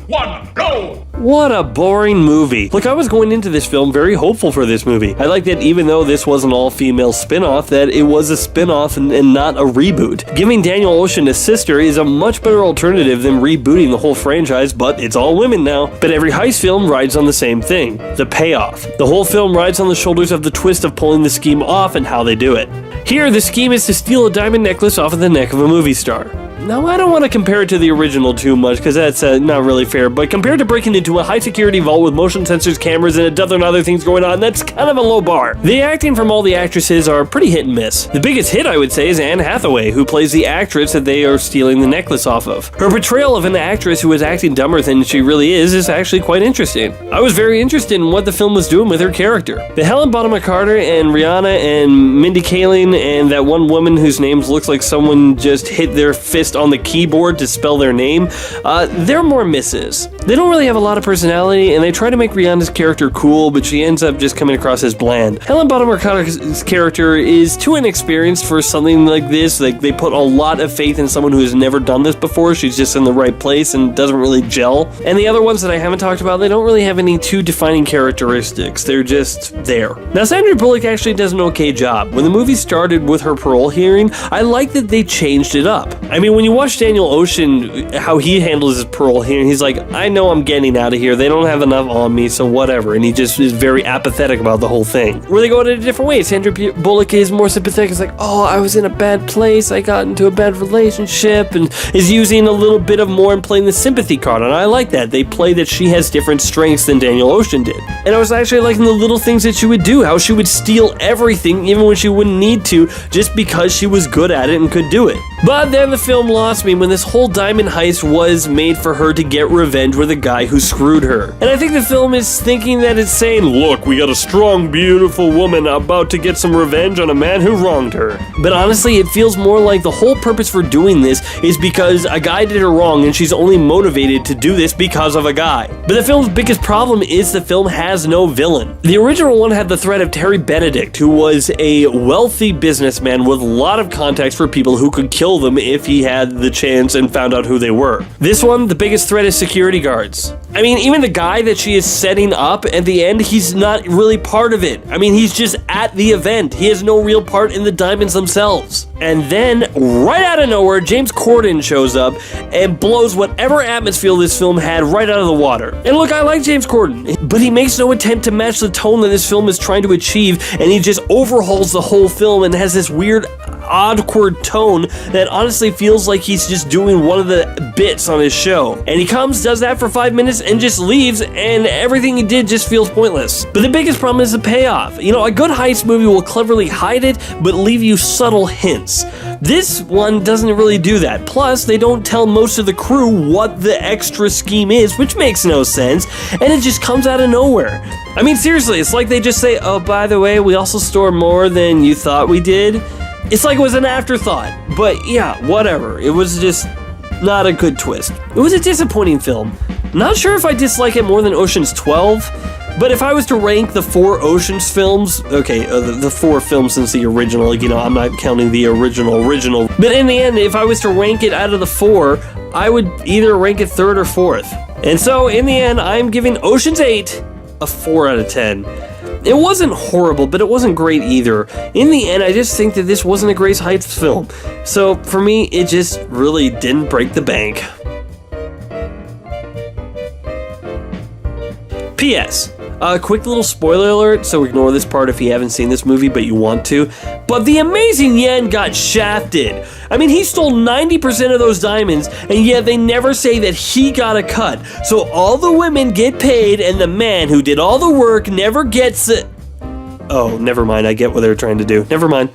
1, go! What a boring movie. Look, I was going into this film very hopeful for this movie. I like that even though this was an all-female spin-off, that it was a spin-off and not a reboot. Giving Daniel Ocean a sister is a much better alternative than rebooting the whole franchise, but it's all women now. But every heist film rides on the same thing, the payoff. The whole film rides on the shoulders of the twist of pulling the scheme off and how they do it. Here, the scheme is to steal a diamond necklace off of the neck of a movie star. Now, I don't want to compare it to the original too much, because that's not really fair, but compared to breaking into a high-security vault with motion sensors, cameras, and a dozen other things going on, that's kind of a low bar. The acting from all the actresses are pretty hit and miss. The biggest hit, I would say, is Anne Hathaway, who plays the actress that they are stealing the necklace off of. Her portrayal of an actress who is acting dumber than she really is actually quite interesting. I was very interested in what the film was doing with her character. The Helen Bonham Carter and Rihanna and Mindy Kaling and that one woman whose name looks like someone just hit their fist on the keyboard to spell their name, they're more misses. They don't really have a lot of personality, and they try to make Rihanna's character cool, but she ends up just coming across as bland. Helen Bonham Carter's character is too inexperienced for something like this. Like, they put a lot of faith in someone who has never done this before. She's just in the right place and doesn't really gel. And the other ones that I haven't talked about, they don't really have any too defining characteristics. They're just there. Now, Sandra Bullock actually does an okay job. When the movie started with her parole hearing, I like that they changed it up. I mean, when you watch Daniel Ocean, how he handles his parole hearing, he's like, I know I'm getting out of here. They don't have enough on me, so whatever. And he just is very apathetic about the whole thing. Where they go in a different way. Sandra Bullock is more sympathetic. It's like, oh, I was in a bad place. I got into a bad relationship, and is using a little bit of more and playing the sympathy card. And I like that. They play that she has different strengths than Daniel Ocean did. And I was actually liking the little things that she would do. How she would steal everything, even when she wouldn't need to, just because she was good at it and could do it. But then the film lost me when this whole diamond heist was made for her to get revenge with a guy who screwed her. And I think the film is thinking that it's saying, look, we got a strong, beautiful woman about to get some revenge on a man who wronged her. But honestly, it feels more like the whole purpose for doing this is because a guy did her wrong and she's only motivated to do this because of a guy. But the film's biggest problem is the film has no villain. The original one had the threat of Terry Benedict, who was a wealthy businessman with a lot of contacts for people who could kill them if he had the chance and found out who they were. This one, the biggest threat is security guards. I mean, even the guy that she is setting up at the end, he's not really part of it. I mean, he's just at the event. He has no real part in the diamonds themselves. And then, right out of nowhere, James Corden shows up and blows whatever atmosphere this film had right out of the water. And look, I like James Corden, but he makes no attempt to match the tone that this film is trying to achieve, and he just overhauls the whole film and has this weird, awkward tone that honestly feels like he's just doing one of the bits on his show. And he comes, does that for 5 minutes, and just leaves, and everything he did just feels pointless. But the biggest problem is the payoff. You know, a good heist movie will cleverly hide it, but leave you subtle hints. This one doesn't really do that. Plus, they don't tell most of the crew what the extra scheme is, which makes no sense, and it just comes out of nowhere. I mean, seriously, it's like they just say, oh, by the way, we also store more than you thought we did. It's like it was an afterthought, but yeah, whatever. It was just not a good twist. It was a disappointing film. Not sure if I dislike it more than Ocean's 12, but if I was to rank the 4 Ocean's films, okay, the 4 films since the original, like, you know, I'm not counting the original, but in the end, if I was to rank it out of the 4, I would either rank it 3rd or 4th. And so, in the end, I'm giving Ocean's 8 a 4 out of 10. It wasn't horrible, but it wasn't great either. In the end, I just think that this wasn't a great heist film. So, for me, it just really didn't break the bank. P.S. A quick little spoiler alert, so ignore this part if you haven't seen this movie but you want to. But the Amazing Yen got shafted. I mean, he stole 90% of those diamonds, and yet they never say that he got a cut. So all the women get paid, and the man who did all the work never gets it. Oh, never mind. I get what they're trying to do. Never mind.